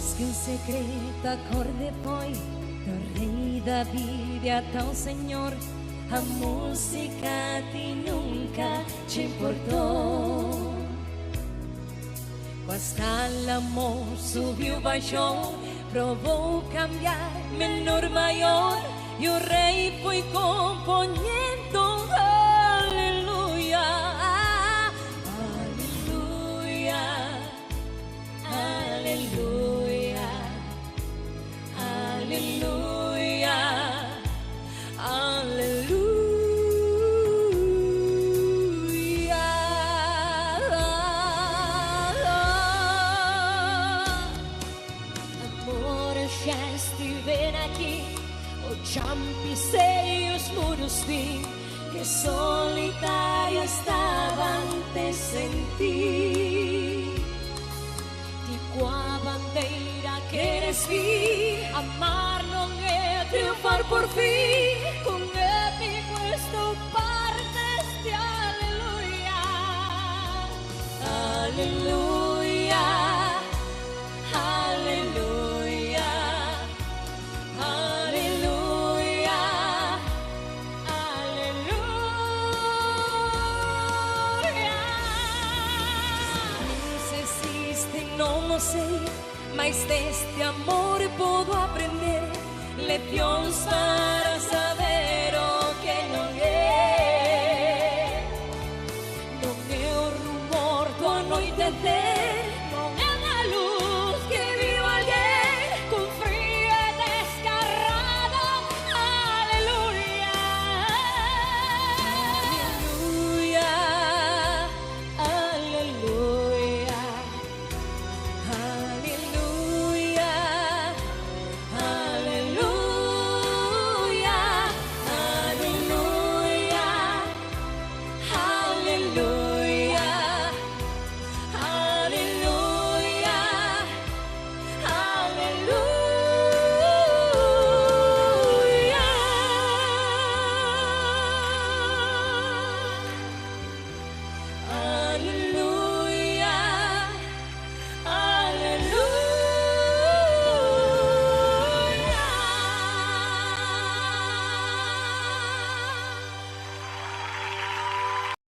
Que un segreto acorde foi do rei David até o Senhor. A música a ti nunca te importou. Com a escala amor subiu, baixou, provou cambiar, menor, maior, e o rei foi componendo. Aleluia, aleluia, aleluia, aleluia, aleluia. Amor, já estiver aqui, já pisei os muros, vi que solitário estava antes sem ti. E com a bandeira queres vir, amar não é triunfar por fim. Conmigo estou partes de aleluia, aleluia, aleluia, aleluia, aleluia. Se existe não sei, mas deste amor puedo aprender lecciones para saber.